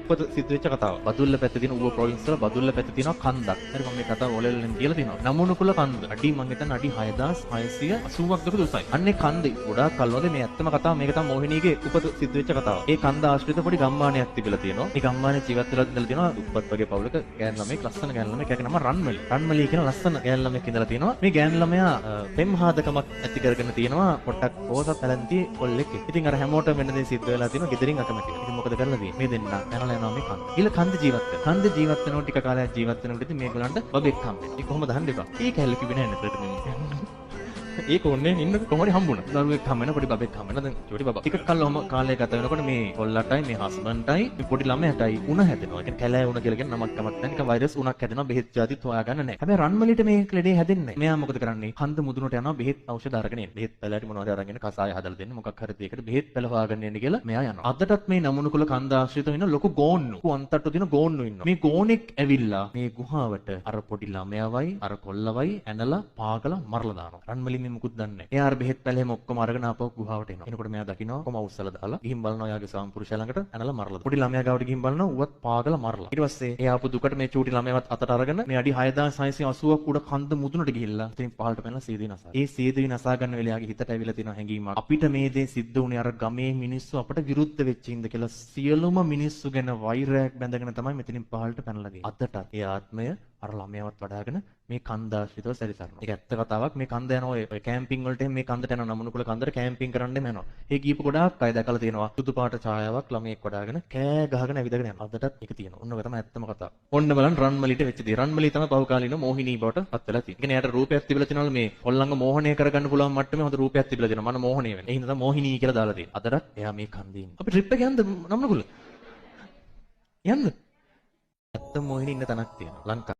උපත සිද්ධ වෙච්ච කතාව. බදුල්ල පැත්තේ තියෙන ඌව ප්‍රොවින්ස් වල බදුල්ල පැත්තේ තියෙන කන්දක්. හරි මම මේ කතාව ඔලෙල්ලෙන් කියලා තියෙනවා. නමුනුකුල කන්ද. අඩි මං හිතන්නේ අඩි 6680ක් දුර උසයි. අන්නේ කන්දේ ගොඩාක් කල්වද මේ ඇත්තම කතාව මේක තමයි මොහිනීගේ උපත සිද්ධ වෙච්ච කතාව. ඒ කන්ද ආශ්‍රිත පොඩි ගම්මානයක් තිබිලා තියෙනවා. මේ ගම්මානයේ ජීවත් වෙලා ඉඳලා තියෙනවා උපත් වගේ පවුලක ගෑන් ළමෙක් ලස්සන ගෑන් ළමෙක්. ඒකේ නම රන්මලි. රන්මලි කියන ලස්සන ගෑන් ළමෙක් ඉඳලා තියෙනවා. මේ ගෑන් ළමයා පෙම්හාදකමක් ඇති කරගෙන තියෙනවා. පොට්ටක් පොහොසත් පැලැන්ති කොල්ලෙක්. ඉතින් අර හැමෝටම වෙන දේ සිද්ධ වෙලා තියෙනවා. ගෙදරින් අකමැති. ඉතින් මොකද කරලා තියෙන්නේ? මේ දෙන්න යනලා යනවා මේ කන්ද. ඊළ කන්ද ජීවත් වෙනවා. කන්ද ජීවත් වෙනකොට ටික කාලයක් ජීවත් වෙනකොට ඉතින් මේගොල්ලන්ට බබෙක් හම්බෙනවා. ඒක කොහොමද හම්බ වෙන්නේ? ඒක හැල්ල කිව්වේ නැහැ නේද ප්‍රථමයෙන්. ඒක ඕනේ ඉන්න කොහොමද හම්බුණා. දරුවෙක් හම්බ වෙන පොඩි බබෙක් හම්බ වෙන. දැන් චොටි බබා. ටිකක් කල්ලාම කාලය ගත වෙනකොට මේ කොල්ලටයි මේ හස්බන්ඩ්ටයි මේ පොඩි ළමයාටයි උණ හැදෙනවා. ඒ කියන්නේ කැලෑ උණ කියලා කියන නමක් කමක් නැහැ. නිකන් වෛරස් උණක් හැදෙනවා. බෙහෙත් ජාතිත් හොයාගන්න නැහැ. හැබැයි රන්මලිට මේ ලෙඩේ හැදෙන්නේ නැහැ. මෙයා මොකද කරන්නේ? කන්ද මුදුනට යනවා බෙහෙත් ඖෂධ අරගෙන එන්න. බෙහෙත් පැලෑටි මොනවද අරගෙන කසාය හදලා දෙන්න. මොකක් හරි දෙයකට බෙහෙත් පැල හොයාගෙන එන්න කියලා මෙයා යනවා. අදටත් මේ නමුනුකුල කන්ද ආශ්‍රිත වෙන ලොකු ගෝන්නු. අන්තට්ටු දින ගෝන්නු ඉන්නවා. මේ ගෝනෙක් ඇවිල්ලා මේ ගුහාවට අර පොඩි ළමයාවයි අර කොල්ලවයි ඇනලා පාගලා මරලා දානවා. රන්මලි මේ මුකුත් දන්නේ නැහැ. එයා බෙහෙත් පැලෙම ඔක්කොම අරගෙන ආපහු ගුහාවට එනවා. එනකොට මෙයා දකිනවා කොම උස්සලා දාලා ගිහින් බලනවා එයාගේ සාම්පුරුෂයා ළඟට ඇනලා මරලා. පොඩි ළමයා ගාවට ගිහින් බලනවා ඌවත් පාගලා මරලා. ඊට පස්සේ එයා ආපු දුකට මේ චූටි ළමයාවත් අතට අරගෙන මේ අඩි 6680ක් උඩ කන්ද මුදුනට ගිහිල්ලා ඉතින් පහළට පැනලා සීදී නසා. ඒ සීදී නසා ගන්න වෙලේ එයාගේ හිතට ඇවිල්ලා තියෙන හැඟීමක්. අපිට මේ දේ සිද්ධ වුණේ අර ගමේ මිනිස්සු අපට විරුද්ධ වෙච්ච ඉඳ කියලා සියලුම මිනිස්සු ගැන වෛරයක් බැඳගෙන තමයි මෙතනින් පහළට පැනලා ගියේ. අදටත් ඒ ආත්මය අර ළමයාවත් වඩාගෙන මේ කන්ද ආශ්‍රිතව සැරිසරනවා. ඒක ඇත්ත කතාවක්. මේ කන්ද යනවා ඔය කැම්පින් වලට මේ කන්දට යනවා නමුනුකුල කන්දට කැම්පින් කරන්නෙම යනවා. ඒ ගිහපු ගොඩාක් අය දැකලා තියෙනවා. සුදු පාට ඡායාවක් ළමයෙක් වඩාගෙන කෑ ගහගෙන ඇවිදගෙන යනවා. අදටත් ඒක තියෙනවා. ඔන්න ඔය තමයි ඇත්තම කතාව. ඔන්න බලන්න රන්මලිට වෙච්ච දේ. රන්මලි තමයි බහුකාලීන මොහිනී බවට පත් වෙලා තියෙන්නේ. ඒ කියන්නේ යාට රූපයක් තිබිලා තියෙනවලු මේ කොල්ලන්ව මෝහණය කරගන්න පුළුවන් මට්ටමේ හොඳ රූපයක් තිබිලා තියෙනවා. මන මෝහණය වෙන. ඒ හින්දා තමයි මොහිනී කියලා දාලා තියෙන්නේ. අදටත් එයා මේ කන්දේ ඉන්නේ. අපි ට්‍රිප් එක යන්න නමුනුකුල. යන්න. ඇත්ත මොහිනී ඉන්න තැනක් තියෙනවා ලංකාවේ.